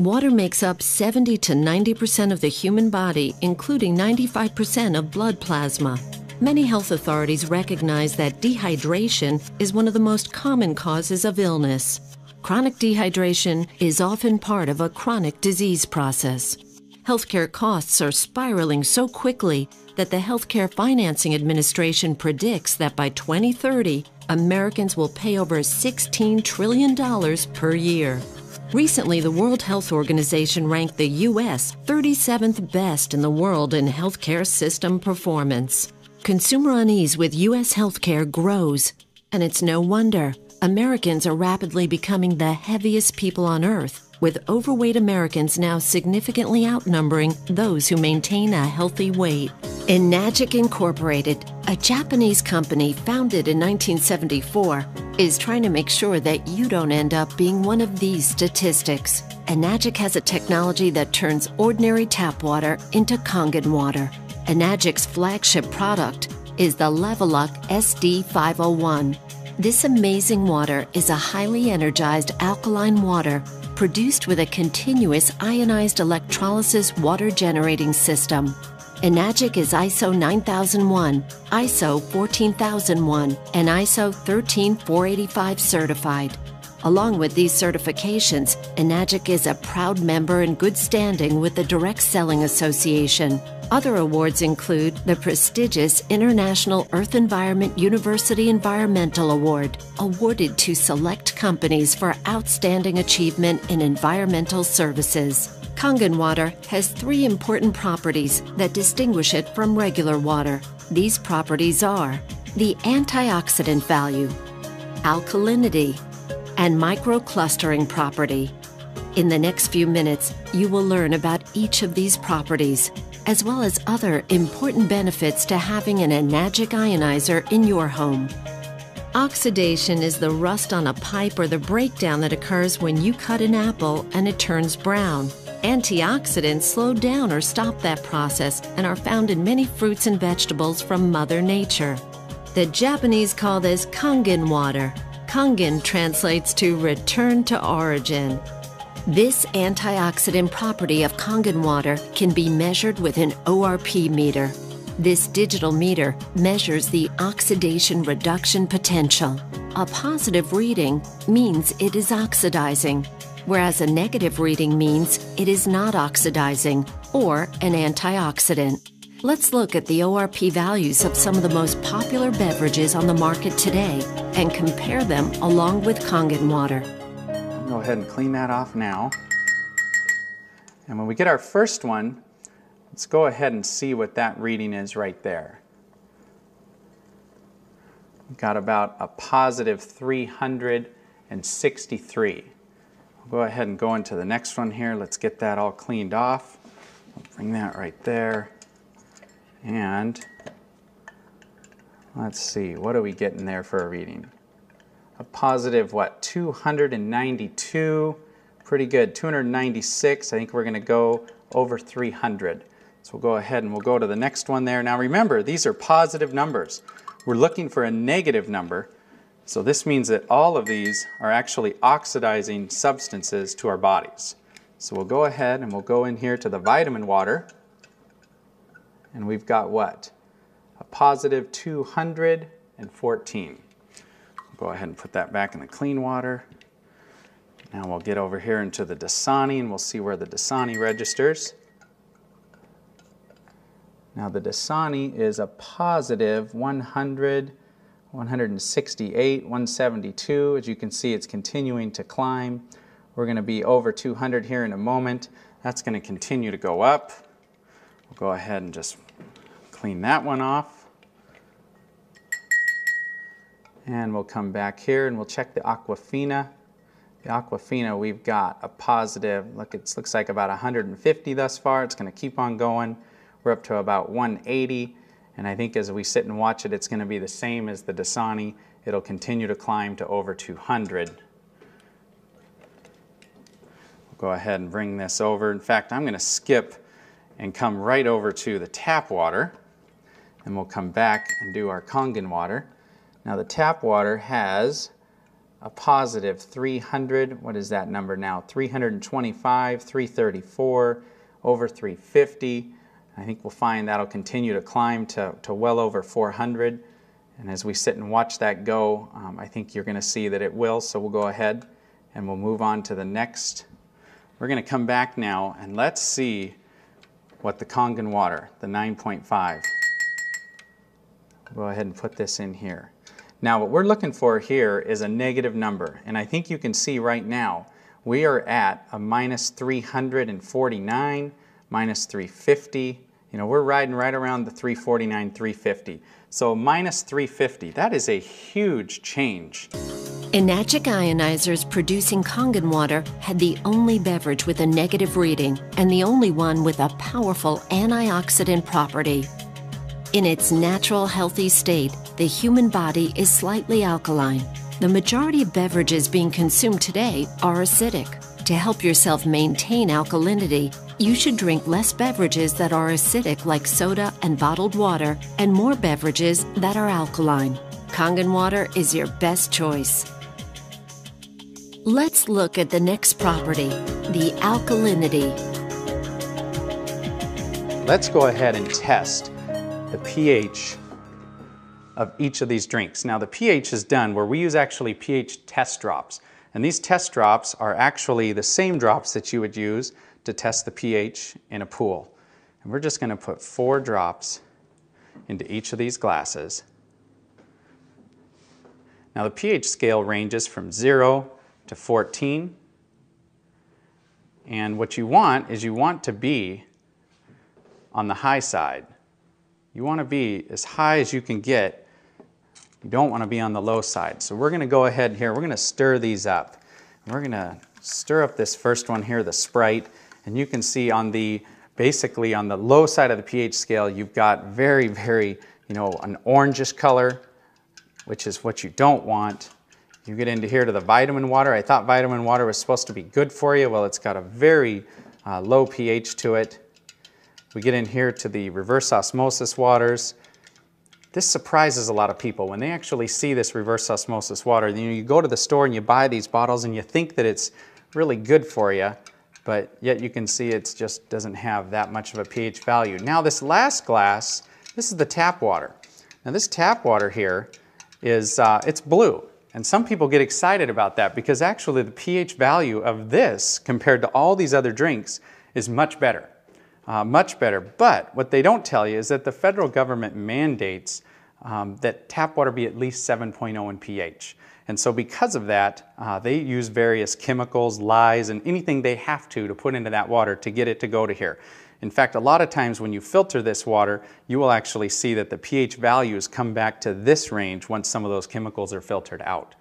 Water makes up 70 to 90% of the human body, including 95% of blood plasma. Many health authorities recognize that dehydration is one of the most common causes of illness. Chronic dehydration is often part of a chronic disease process. Healthcare costs are spiraling so quickly that the Healthcare Financing Administration predicts that by 2030, Americans will pay over $16 trillion per year. Recently, the World Health Organization ranked the U.S. 37th best in the world in healthcare system performance. Consumer unease with U.S. healthcare grows, and it's no wonder. Americans are rapidly becoming the heaviest people on earth, with overweight Americans now significantly outnumbering those who maintain a healthy weight. Enagic Incorporated, a Japanese company founded in 1974, is trying to make sure that you don't end up being one of these statistics. Enagic has a technology that turns ordinary tap water into Kangen water. Enagic's flagship product is the Leveluck SD501. This amazing water is a highly energized alkaline water produced with a continuous ionized electrolysis water generating system. Enagic is ISO 9001, ISO 14001, and ISO 13485 certified. Along with these certifications, Enagic is a proud member in good standing with the Direct Selling Association. Other awards include the prestigious International Earth Environment University Environmental Award, awarded to select companies for outstanding achievement in environmental services. Kangen water has 3 important properties that distinguish it from regular water. These properties are the antioxidant value, alkalinity, and microclustering property. In the next few minutes, you will learn about each of these properties, as well as other important benefits to having an Enagic ionizer in your home. Oxidation is the rust on a pipe or the breakdown that occurs when you cut an apple and it turns brown. Antioxidants slow down or stop that process and are found in many fruits and vegetables from Mother Nature. The Japanese call this Kangen water. Kangen translates to return to origin. This antioxidant property of Kangen water can be measured with an ORP meter. This digital meter measures the oxidation reduction potential. A positive reading means it is oxidizing, whereas a negative reading means it is not oxidizing or an antioxidant. Let's look at the ORP values of some of the most popular beverages on the market today and compare them along with Kangen water. I'll go ahead and clean that off now. And when we get our first one, let's go ahead and see what that reading is right there. We've got about a positive 363. I'll go ahead and go into the next one here. Let's get that all cleaned off. I'll bring that right there. And let's see, what are we getting there for a reading? A positive, what, 292? Pretty good, 296. I think we're going to go over 300. So we'll go ahead and we'll go to the next one there. Now remember, these are positive numbers. We're looking for a negative number. So this means that all of these are actually oxidizing substances to our bodies. So we'll go ahead and we'll go in here to the vitamin water. And we've got what? A positive 214. We'll go ahead and put that back in the clean water. Now we'll get over here into the Dasani and we'll see where the Dasani registers. Now the Dasani is a positive 100, 168, 172. As you can see, it's continuing to climb. We're going to be over 200 here in a moment. That's going to continue to go up. We'll go ahead and just clean that one off. And we'll come back here and we'll check the Aquafina. The Aquafina, we've got a positive, look, it looks like about 150 thus far. It's going to keep on going. We're up to about 180. And I think as we sit and watch it, it's going to be the same as the Dasani. It'll continue to climb to over 200. We'll go ahead and bring this over. In fact, I'm going to skip and come right over to the tap water. And we'll come back and do our Kangen water. Now the tap water has a positive 300, what is that number now? 325, 334, over 350. I think we'll find that'll continue to climb to well over 400. And as we sit and watch that go, I think you're going to see that it will. So we'll go ahead and we'll move on to the next. We're going to come back now and let's see what the Kangen water, the 9.5. Go ahead and put this in here. Now what we're looking for here is a negative number, and I think you can see right now we are at a minus 349, minus 350. You know, we're riding right around the 349, 350. So minus 350, that is a huge change. Enagic ionizers producing Kangen water had the only beverage with a negative reading and the only one with a powerful antioxidant property. In its natural, healthy state, the human body is slightly alkaline. The majority of beverages being consumed today are acidic. To help yourself maintain alkalinity, you should drink less beverages that are acidic like soda and bottled water, and more beverages that are alkaline. Kangen water is your best choice. Let's look at the next property, the alkalinity. Let's go ahead and test the pH of each of these drinks. Now the pH is done where we use actually pH test drops. And these test drops are actually the same drops that you would use to test the pH in a pool. And we're just going to put 4 drops into each of these glasses. Now the pH scale ranges from 0 to 14. And what you want is you want to be on the high side. You want to be as high as you can get. You don't want to be on the low side. So we're going to go ahead here. We're going to stir these up. We're going to stir up this first one here, the Sprite. And you can see on the, basically on the low side of the pH scale, you've got very, very, you know, an orangish color, which is what you don't want. You get into here to the vitamin water. I thought vitamin water was supposed to be good for you. Well, it's got a very low pH to it. We get in here to the reverse osmosis waters. This surprises a lot of people when they actually see this reverse osmosis water. You go to the store and you buy these bottles and you think that it's really good for you, but yet you can see it just doesn't have that much of a pH value. Now this last glass, this is the tap water. Now this tap water here is, it's blue. And some people get excited about that because actually the pH value of this compared to all these other drinks is much better. Much better. But what they don't tell you is that the federal government mandates that tap water be at least 7.0 in pH. And so because of that, they use various chemicals, lyes, and anything they have to put into that water to get it to go to here. In fact, a lot of times when you filter this water, you will actually see that the pH values come back to this range once some of those chemicals are filtered out.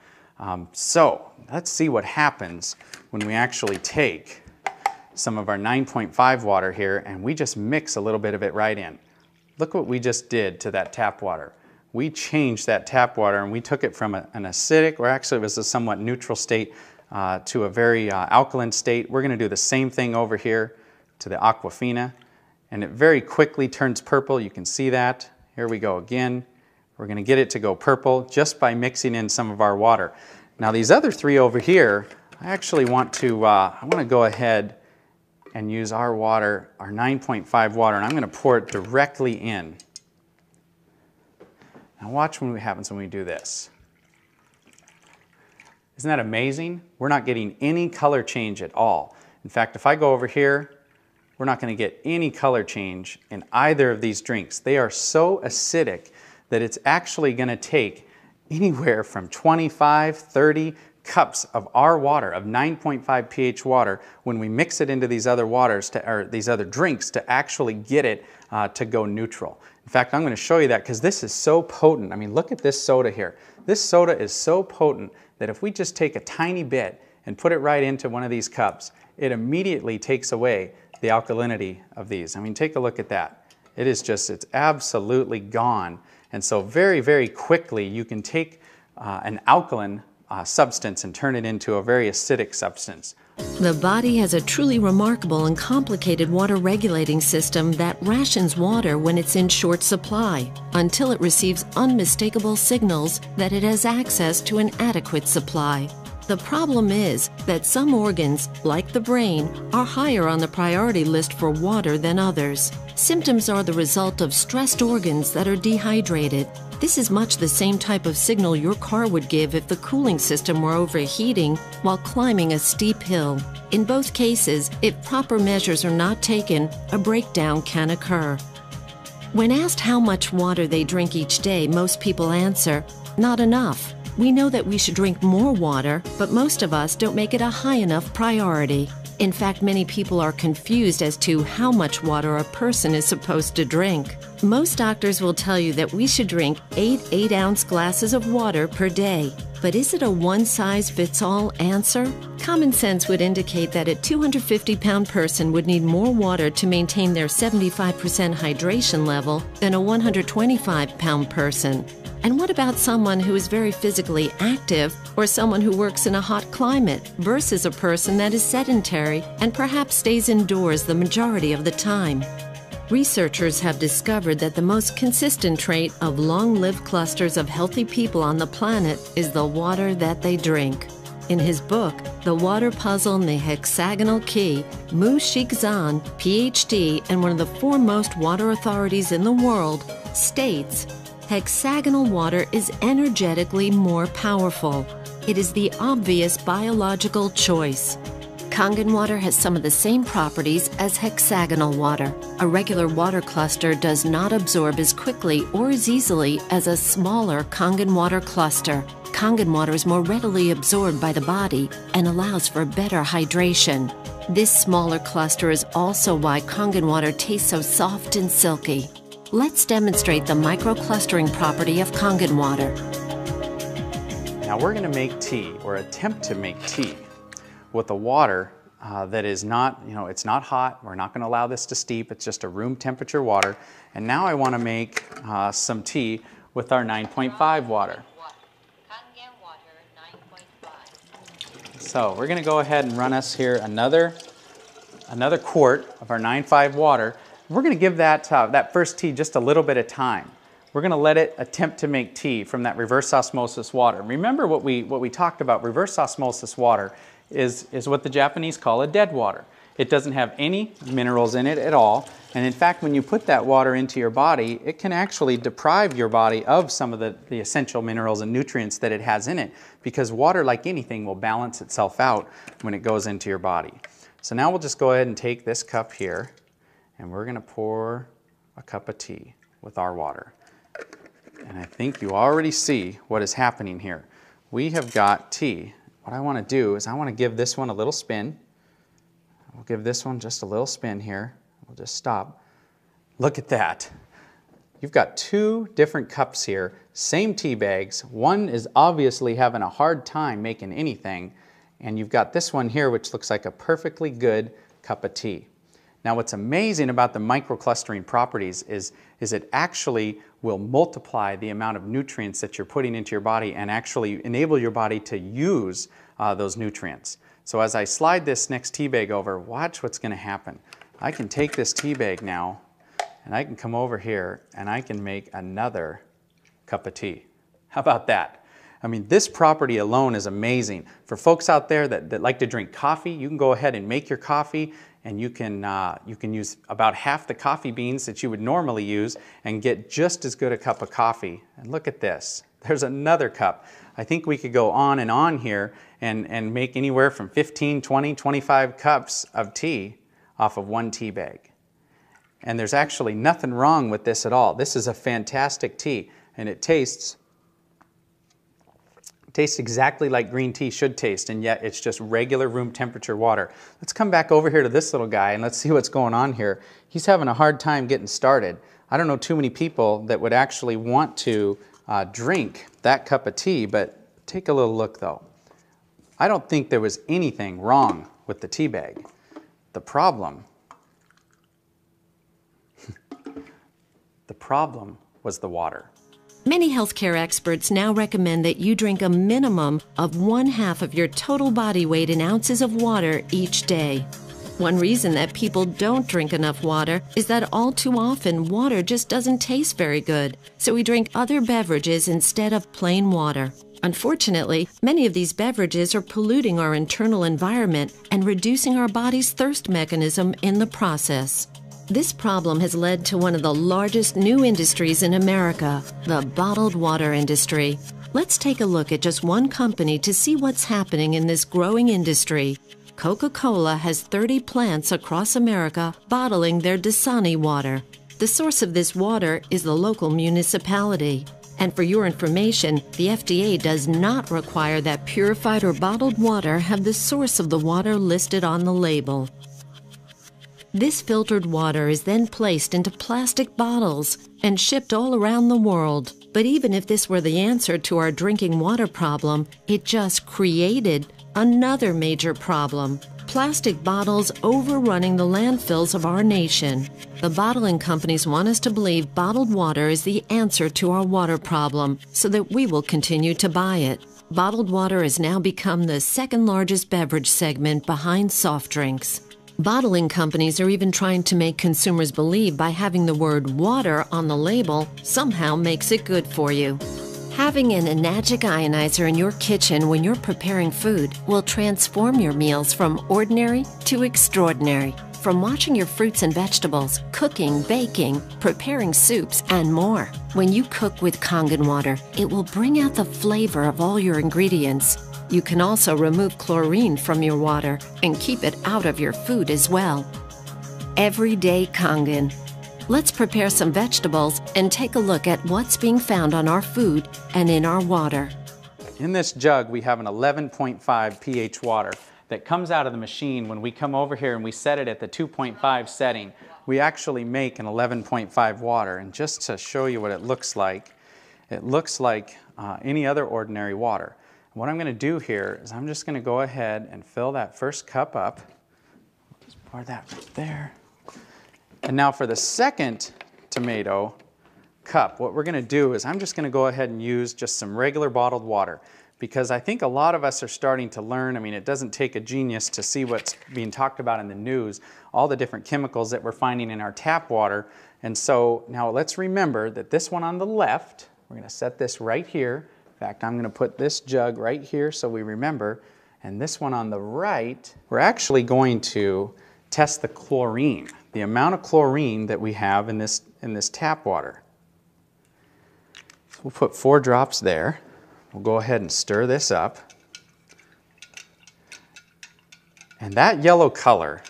So let's see what happens when we actually take some of our 9.5 water here and we just mix a little bit of it right in. Look what we just did to that tap water. We changed that tap water and we took it from an acidic, or actually it was a somewhat neutral state, to a very alkaline state. We're going to do the same thing over here to the Aquafina, and it very quickly turns purple. You can see that. Here we go again. We're going to get it to go purple just by mixing in some of our water. Now these other 3 over here, I actually want to, I want to go ahead and use our water, our 9.5 water, and I'm going to pour it directly in. Now watch what happens when we do this. Isn't that amazing? We're not getting any color change at all. In fact, if I go over here, we're not going to get any color change in either of these drinks. They are so acidic that it's actually going to take anywhere from 25, 30 cups of our water, of 9.5 pH water, when we mix it into these other waters, or these other drinks, to actually get it to go neutral. In fact, I'm going to show you that because this is so potent. I mean, look at this soda here. This soda is so potent that if we just take a tiny bit and put it right into one of these cups, it immediately takes away the alkalinity of these. I mean, take a look at that. It is just, it's absolutely gone. And so very, very quickly you can take an alkaline substance and turn it into a very acidic substance. The body has a truly remarkable and complicated water regulating system that rations water when it's in short supply, until it receives unmistakable signals that it has access to an adequate supply. The problem is that some organs, like the brain, are higher on the priority list for water than others. Symptoms are the result of stressed organs that are dehydrated. This is much the same type of signal your car would give if the cooling system were overheating while climbing a steep hill. In both cases, if proper measures are not taken, a breakdown can occur. When asked how much water they drink each day, most people answer, "Not enough." We know that we should drink more water, but most of us don't make it a high enough priority. In fact, many people are confused as to how much water a person is supposed to drink. Most doctors will tell you that we should drink 8 8-ounce glasses of water per day. But is it a one-size-fits-all answer? Common sense would indicate that a 250-pound person would need more water to maintain their 75% hydration level than a 125-pound person. And what about someone who is very physically active or someone who works in a hot climate versus a person that is sedentary and perhaps stays indoors the majority of the time? Researchers have discovered that the most consistent trait of long-lived clusters of healthy people on the planet is the water that they drink. In his book, The Water Puzzle and the Hexagonal Key, Mu Shikzan, PhD and one of the foremost water authorities in the world, states, hexagonal water is energetically more powerful. It is the obvious biological choice. Kangen water has some of the same properties as hexagonal water. A regular water cluster does not absorb as quickly or as easily as a smaller Kangen water cluster. Kangen water is more readily absorbed by the body and allows for better hydration. This smaller cluster is also why Kangen water tastes so soft and silky. Let's demonstrate the microclustering property of Kangen water. Now we're going to make tea, or attempt to make tea, with a water that is not, it's not hot. We're not going to allow this to steep. It's just a room temperature water. And now I want to make some tea with our 9.5 water. Kangen water 9.5. So we're going to go ahead and run us here another quart of our 9.5 water. We're going to give that first tea just a little bit of time. We're going to let it attempt to make tea from that reverse osmosis water. Remember what we talked about. Reverse osmosis water is what the Japanese call a dead water. It doesn't have any minerals in it at all. And in fact, when you put that water into your body, it can actually deprive your body of some of the essential minerals and nutrients that it has in it, because water, like anything, will balance itself out when it goes into your body. So now we'll just go ahead and take this cup here, and we're going to pour a cup of tea with our water. And I think you already see what is happening here. We have got tea. What I want to do is I want to give this one a little spin. We'll give this one just a little spin here. We'll just stop. Look at that. You've got two different cups here, same tea bags. One is obviously having a hard time making anything, and you've got this one here which looks like a perfectly good cup of tea. Now what's amazing about the microclustering properties is it actually will multiply the amount of nutrients that you're putting into your body and actually enable your body to use those nutrients. So as I slide this next tea bag over, watch what's going to happen. I can take this tea bag now and I can come over here and I can make another cup of tea. How about that? I mean, this property alone is amazing. For folks out there that like to drink coffee, you can go ahead and make your coffee, and you can use about half the coffee beans that you would normally use and get just as good a cup of coffee. And look at this. There's another cup. I think we could go on here and make anywhere from 15, 20, 25 cups of tea off of one tea bag. And there's actually nothing wrong with this at all. This is a fantastic tea, and it tastes exactly like green tea should taste, and yet it's just regular room temperature water. Let's come back over here to this little guy and let's see what's going on here. He's having a hard time getting started. I don't know too many people that would actually want to drink that cup of tea, but take a little look though. I don't think there was anything wrong with the tea bag. The problem was the water. Many healthcare experts now recommend that you drink a minimum of 1/2 of your total body weight in ounces of water each day. One reason that people don't drink enough water is that all too often water just doesn't taste very good, so we drink other beverages instead of plain water. Unfortunately, many of these beverages are polluting our internal environment and reducing our body's thirst mechanism in the process. This problem has led to one of the largest new industries in America, the bottled water industry. Let's take a look at just one company to see what's happening in this growing industry. Coca-Cola has 30 plants across America bottling their Dasani water. The source of this water is the local municipality. And for your information, the FDA does not require that purified or bottled water have the source of the water listed on the label. This filtered water is then placed into plastic bottles and shipped all around the world. But even if this were the answer to our drinking water problem, it just created another major problem: plastic bottles overrunning the landfills of our nation. The bottling companies want us to believe bottled water is the answer to our water problem, so that we will continue to buy it. Bottled water has now become the second largest beverage segment behind soft drinks. Bottling companies are even trying to make consumers believe by having the word water on the label somehow makes it good for you. Having an enagic ionizer in your kitchen when you're preparing food will transform your meals from ordinary to extraordinary. From washing your fruits and vegetables, cooking, baking, preparing soups, and more. When you cook with Kangen water, it will bring out the flavor of all your ingredients. You can also remove chlorine from your water and keep it out of your food as well. Everyday Kangen. Let's prepare some vegetables and take a look at what's being found on our food and in our water. In this jug, we have an 11.5 pH water that comes out of the machine. When we come over here and we set it at the 2.5 setting, we actually make an 11.5 water. And just to show you what it looks like any other ordinary water. What I'm going to do here is I'm just going to go ahead and fill that first cup up. Just pour that right there. And now for the second tomato cup, what we're going to do is I'm just going to go ahead and use just some regular bottled water, because I think a lot of us are starting to learn. I mean, it doesn't take a genius to see what's being talked about in the news, all the different chemicals that we're finding in our tap water. And so now let's remember that this one on the left, we're going to set this right here. In fact, I'm going to put this jug right here so we remember. And this one on the right, we're actually going to test the chlorine, the amount of chlorine that we have in this tap water. So we'll put 4 drops there. We'll go ahead and stir this up. And that yellow color,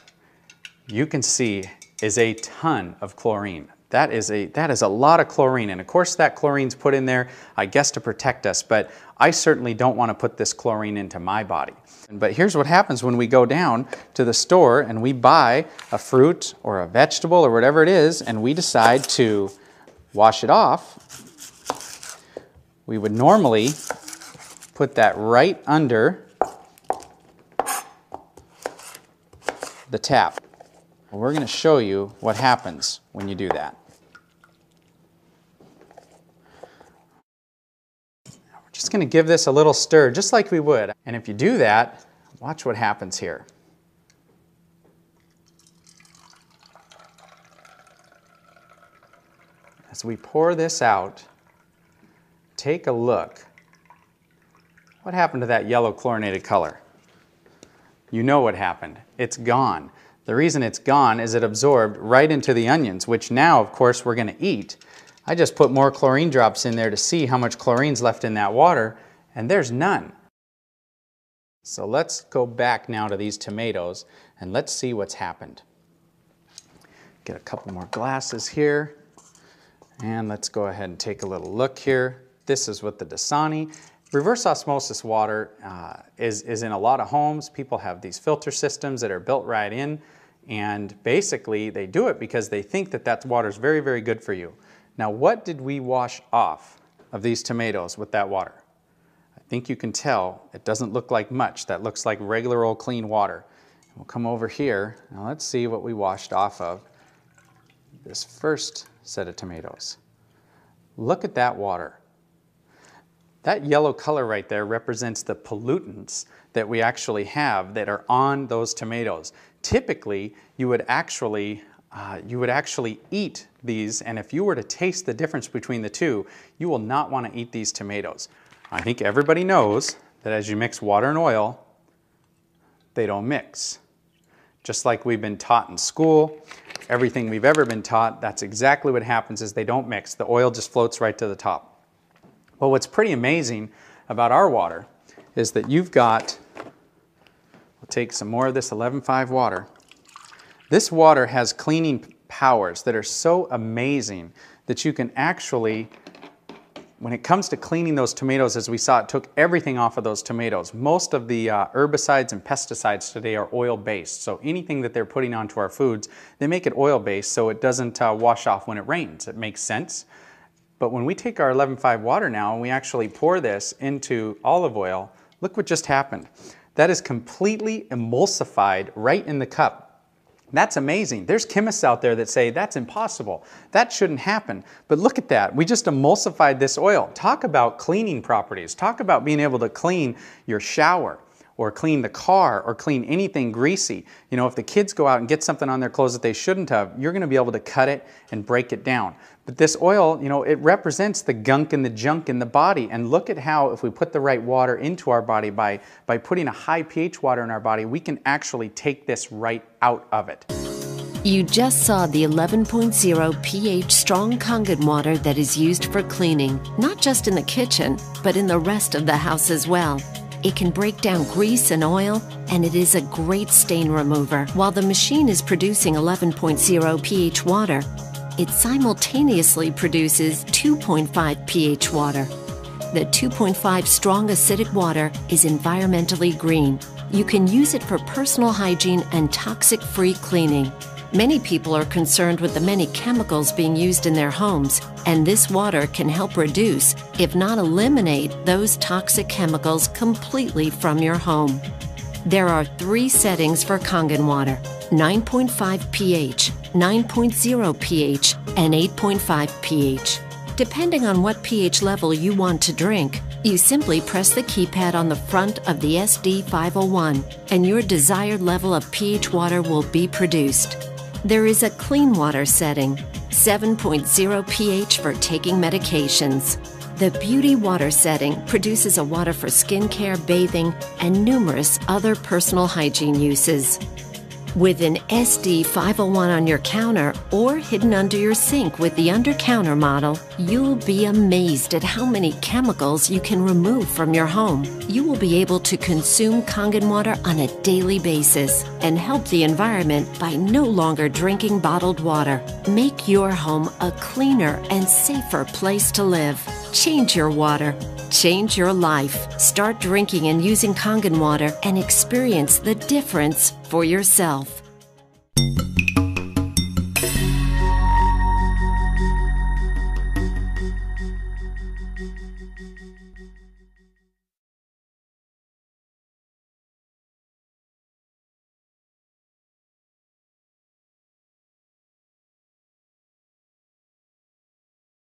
you can see, is a ton of chlorine. That is a lot of chlorine, and of course that chlorine's put in there, I guess, to protect us, but I certainly don't want to put this chlorine into my body. But here's what happens when we go down to the store and we buy a fruit or a vegetable or whatever it is, and we decide to wash it off. We would normally put that right under the tap. We're going to show you what happens when you do that. We're just going to give this a little stir, just like we would. And if you do that, watch what happens here. As we pour this out, take a look. What happened to that yellow chlorinated color? You know what happened. It's gone. The reason it's gone is it absorbed right into the onions, which now, of course, we're going to eat. I just put more chlorine drops in there to see how much chlorine's left in that water, and there's none. So let's go back now to these tomatoes, and let's see what's happened. Get a couple more glasses here, and let's go ahead and take a little look here. This is what the Dasani. Reverse osmosis water is in a lot of homes. People have these filter systems that are built right in, and basically they do it because they think that that water is very, very good for you. Now, what did we wash off of these tomatoes with that water? I think you can tell it doesn't look like much. That looks like regular old clean water. We'll come over here. Now let's see what we washed off of this first set of tomatoes. Look at that water. That yellow color right there represents the pollutants that we actually have that are on those tomatoes. Typically, you would actually eat these, and if you were to taste the difference between the two, you will not want to eat these tomatoes. I think everybody knows that as you mix water and oil, they don't mix. Just like we've been taught in school, everything we've ever been taught, that's exactly what happens is they don't mix. The oil just floats right to the top. Well, what's pretty amazing about our water is that you've got, we'll take some more of this 11.5 water. This water has cleaning powers that are so amazing that you can actually, when it comes to cleaning those tomatoes, as we saw, it took everything off of those tomatoes. Most of the herbicides and pesticides today are oil-based. So anything that they're putting onto our foods, they make it oil-based so it doesn't wash off when it rains. It makes sense. But when we take our 11.5 water now and we actually pour this into olive oil, look what just happened. That is completely emulsified right in the cup. That's amazing. There's chemists out there that say that's impossible. That shouldn't happen. But look at that. We just emulsified this oil. Talk about cleaning properties. Talk about being able to clean your shower or clean the car or clean anything greasy. You know, if the kids go out and get something on their clothes that they shouldn't have, you're going to be able to cut it and break it down. But this oil, you know, it represents the gunk and the junk in the body. And look at how if we put the right water into our body by putting a high pH water in our body, we can actually take this right out of it. You just saw the 11.0 pH strong Kangen water that is used for cleaning, not just in the kitchen, but in the rest of the house as well. It can break down grease and oil, and it is a great stain remover. While the machine is producing 11.0 pH water, it simultaneously produces 2.5 pH water. The 2.5 strong acidic water is environmentally green. You can use it for personal hygiene and toxic-free cleaning. Many people are concerned with the many chemicals being used in their homes, and this water can help reduce, if not eliminate, those toxic chemicals completely from your home. There are 3 settings for Kangen water: 9.5 pH, 9.0 pH, and 8.5 pH. Depending on what pH level you want to drink, you simply press the keypad on the front of the SD501 and your desired level of pH water will be produced. There is a clean water setting, 7.0 pH for taking medications. The beauty water setting produces a water for skincare, bathing, and numerous other personal hygiene uses. With an SD501 on your counter or hidden under your sink with the under-counter model, you'll be amazed at how many chemicals you can remove from your home. You will be able to consume Kangen water on a daily basis and help the environment by no longer drinking bottled water. Make your home a cleaner and safer place to live. Change your water. Change your life. Start drinking and using Kangen water and experience the difference for yourself.